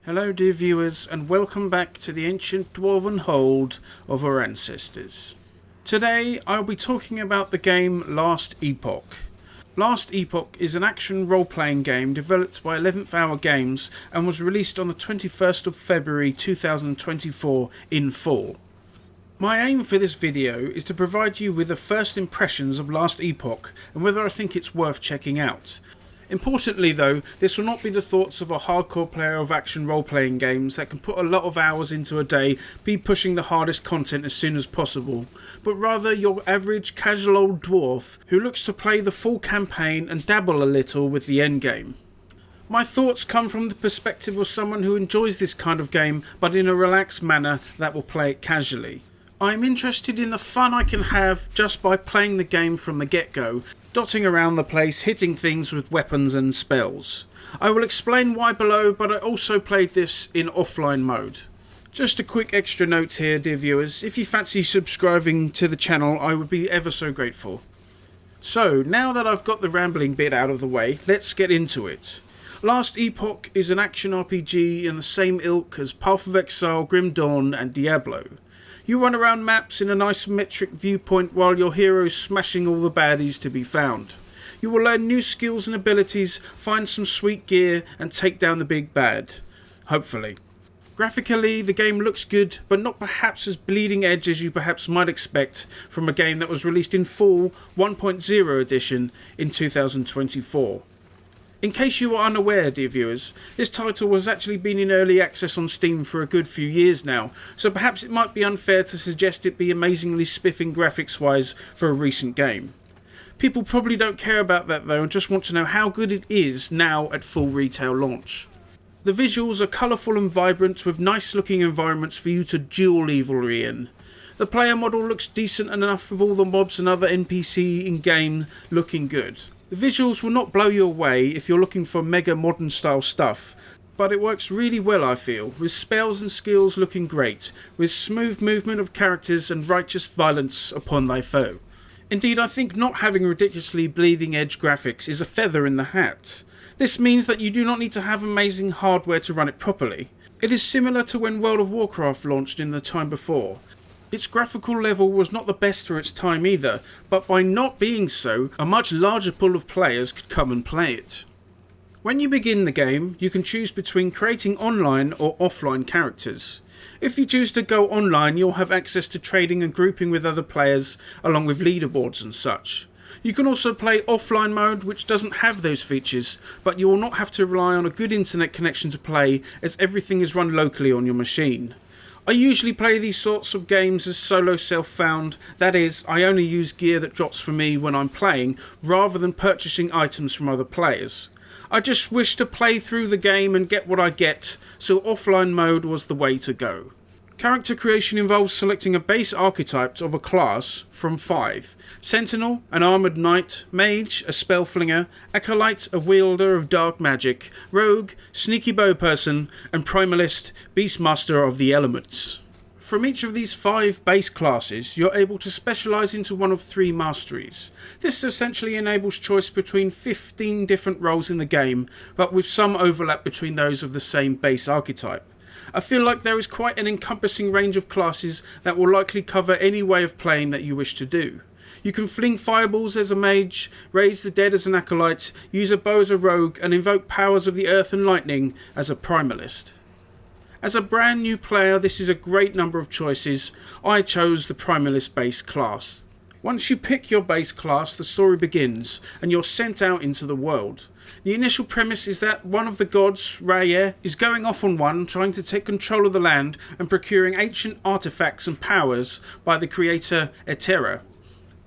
Hello dear viewers, and welcome back to the ancient dwarven hold of our ancestors. Today I'll be talking about the game Last Epoch. Last Epoch is an action role-playing game developed by 11th Hour Games and was released on the 21st of February 2024 in full. My aim for this video is to provide you with the first impressions of Last Epoch and whether I think it's worth checking out. Importantly though, this will not be the thoughts of a hardcore player of action role-playing games that can put a lot of hours into a day, be pushing the hardest content as soon as possible, but rather your average casual old dwarf who looks to play the full campaign and dabble a little with the endgame. My thoughts come from the perspective of someone who enjoys this kind of game but in a relaxed manner that will play it casually. I am interested in the fun I can have just by playing the game from the get-go, dotting around the place, hitting things with weapons and spells. I will explain why below, but I also played this in offline mode. Just a quick extra note here, dear viewers, if you fancy subscribing to the channel I would be ever so grateful. So, now that I've got the rambling bit out of the way, let's get into it. Last Epoch is an action RPG in the same ilk as Path of Exile, Grim Dawn and Diablo. You run around maps in an isometric viewpoint while your hero's smashing all the baddies to be found. You will learn new skills and abilities, find some sweet gear and take down the big bad. Hopefully. Graphically, the game looks good, but not perhaps as bleeding edge as you perhaps might expect from a game that was released in full 1.0 edition in 2024. In case you are unaware, dear viewers, this title has actually been in early access on Steam for a good few years now, so perhaps it might be unfair to suggest it be amazingly spiffing graphics-wise for a recent game. People probably don't care about that though and just want to know how good it is now at full retail launch. The visuals are colourful and vibrant with nice looking environments for you to duel evilry in. The player model looks decent enough with all the mobs and other NPC in game looking good. The visuals will not blow you away if you're looking for mega modern style stuff, but it works really well I feel, with spells and skills looking great, with smooth movement of characters and righteous violence upon thy foe. Indeed, I think not having ridiculously bleeding edge graphics is a feather in the hat. This means that you do not need to have amazing hardware to run it properly. It is similar to when World of Warcraft launched in the time before. Its graphical level was not the best for its time either, but by not being so, a much larger pool of players could come and play it. When you begin the game, you can choose between creating online or offline characters. If you choose to go online, you'll have access to trading and grouping with other players, along with leaderboards and such. You can also play offline mode, which doesn't have those features, but you will not have to rely on a good internet connection to play, as everything is run locally on your machine. I usually play these sorts of games as solo self-found, that is, I only use gear that drops for me when I'm playing, rather than purchasing items from other players. I just wish to play through the game and get what I get, so offline mode was the way to go. Character creation involves selecting a base archetype of a class from 5. Sentinel, an armoured knight, mage, a spellflinger, acolyte, a wielder of dark magic, rogue, sneaky bow person, and primalist, beastmaster of the elements. From each of these 5 base classes, you're able to specialise into one of 3 masteries. This essentially enables choice between 15 different roles in the game, but with some overlap between those of the same base archetype. I feel like there is quite an encompassing range of classes that will likely cover any way of playing that you wish to do. You can fling fireballs as a mage, raise the dead as an acolyte, use a bow as a rogue, and invoke powers of the earth and lightning as a primalist. As a brand new player, this is a great number of choices. I chose the primalist base class. Once you pick your base class, the story begins, and you're sent out into the world. The initial premise is that one of the gods, Raya, is going off on one, trying to take control of the land and procuring ancient artifacts and powers by the creator Etera.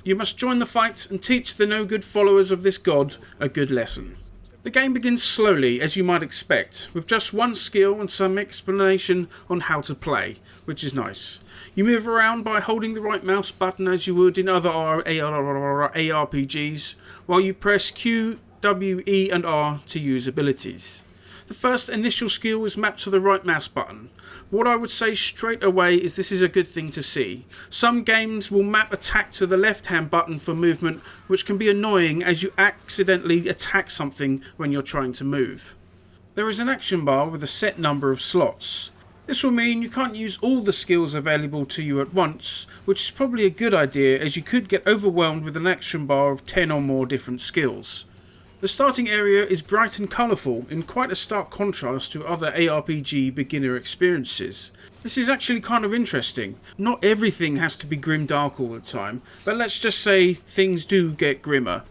You must join the fight and teach the no-good followers of this god a good lesson. The game begins slowly, as you might expect, with just one skill and some explanation on how to play, which is nice. You move around by holding the right mouse button as you would in other ARPGs, while you press Q, W, E and R to use abilities. The first initial skill is mapped to the right mouse button. What I would say straight away is this is a good thing to see. Some games will map attack to the left hand button for movement, which can be annoying as you accidentally attack something when you're trying to move. There is an action bar with a set number of slots. This will mean you can't use all the skills available to you at once, which is probably a good idea as you could get overwhelmed with an action bar of 10 or more different skills. The starting area is bright and colourful, in quite a stark contrast to other ARPG beginner experiences. This is actually kind of interesting. Not everything has to be grim dark all the time, but let's just say things do get grimmer.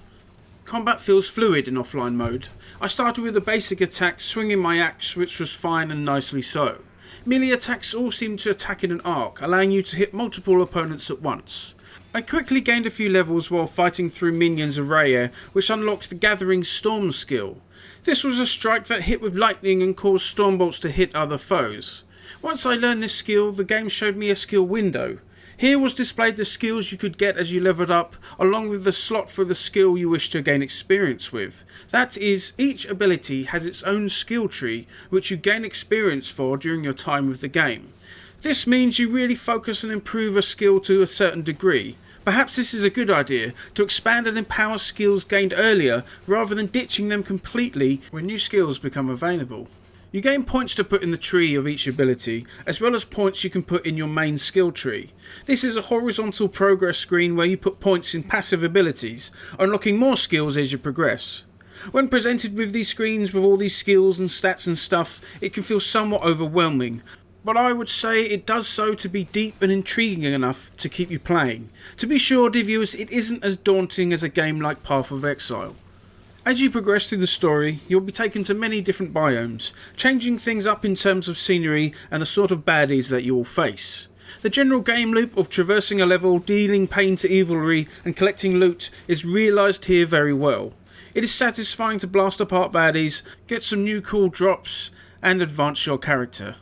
Combat feels fluid in offline mode. I started with a basic attack swinging my axe, which was fine and nicely so. Melee attacks all seem to attack in an arc, allowing you to hit multiple opponents at once. I quickly gained a few levels while fighting through minions of Raya, which unlocks the Gathering Storm skill. This was a strike that hit with lightning and caused storm bolts to hit other foes. Once I learned this skill, the game showed me a skill window. Here was displayed the skills you could get as you leveled up, along with the slot for the skill you wish to gain experience with. That is, each ability has its own skill tree, which you gain experience for during your time with the game. This means you really focus and improve a skill to a certain degree. Perhaps this is a good idea, to expand and empower skills gained earlier, rather than ditching them completely when new skills become available. You gain points to put in the tree of each ability, as well as points you can put in your main skill tree. This is a horizontal progress screen where you put points in passive abilities, unlocking more skills as you progress. When presented with these screens with all these skills and stats and stuff, it can feel somewhat overwhelming, but I would say it does so to be deep and intriguing enough to keep you playing. To be sure, dear viewers, it isn't as daunting as a game like Path of Exile. As you progress through the story, you'll be taken to many different biomes, changing things up in terms of scenery and the sort of baddies that you will face. The general game loop of traversing a level, dealing pain to evilry and collecting loot is realised here very well. It is satisfying to blast apart baddies, get some new cool drops and advance your character.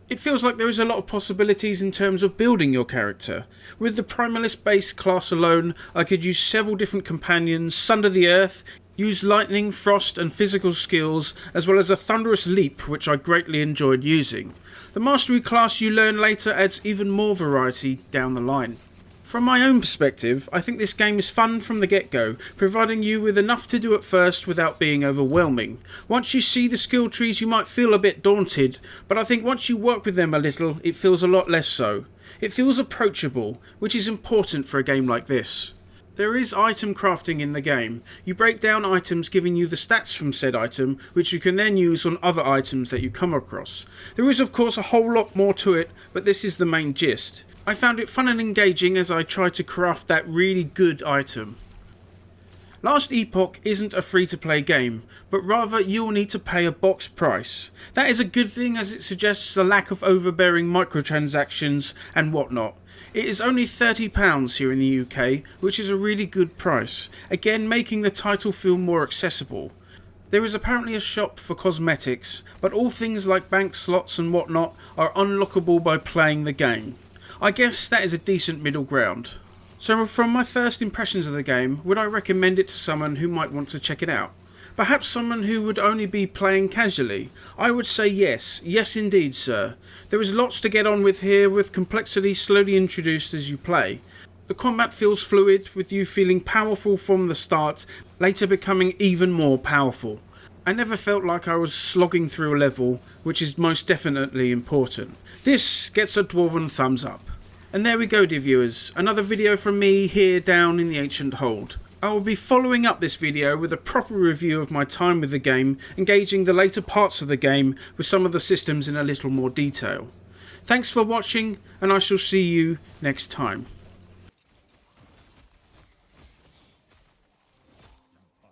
It feels like there is a lot of possibilities in terms of building your character. With the Primalist base class alone, I could use several different companions, sunder the earth, use lightning, frost and physical skills, as well as a thunderous leap, which I greatly enjoyed using. The mastery class you learn later adds even more variety down the line. From my own perspective, I think this game is fun from the get-go, providing you with enough to do at first without being overwhelming. Once you see the skill trees you might feel a bit daunted, but I think once you work with them a little, it feels a lot less so. It feels approachable, which is important for a game like this. There is item crafting in the game. You break down items giving you the stats from said item, which you can then use on other items that you come across. There is of course a whole lot more to it, but this is the main gist. I found it fun and engaging as I tried to craft that really good item. Last Epoch isn't a free-to-play game, but rather you will need to pay a box price. That is a good thing as it suggests a lack of overbearing microtransactions and whatnot. It is only £30 here in the UK, which is a really good price, again making the title feel more accessible. There is apparently a shop for cosmetics, but all things like bank slots and whatnot are unlockable by playing the game. I guess that is a decent middle ground. So from my first impressions of the game, would I recommend it to someone who might want to check it out? Perhaps someone who would only be playing casually? I would say yes. Yes indeed, sir. There is lots to get on with here, with complexity slowly introduced as you play. The combat feels fluid, with you feeling powerful from the start, later becoming even more powerful. I never felt like I was slogging through a level, which is most definitely important. This gets a dwarven thumbs up. And there we go, dear viewers, another video from me here down in the Ancient Hold. I will be following up this video with a proper review of my time with the game, engaging the later parts of the game with some of the systems in a little more detail. Thanks for watching, and I shall see you next time.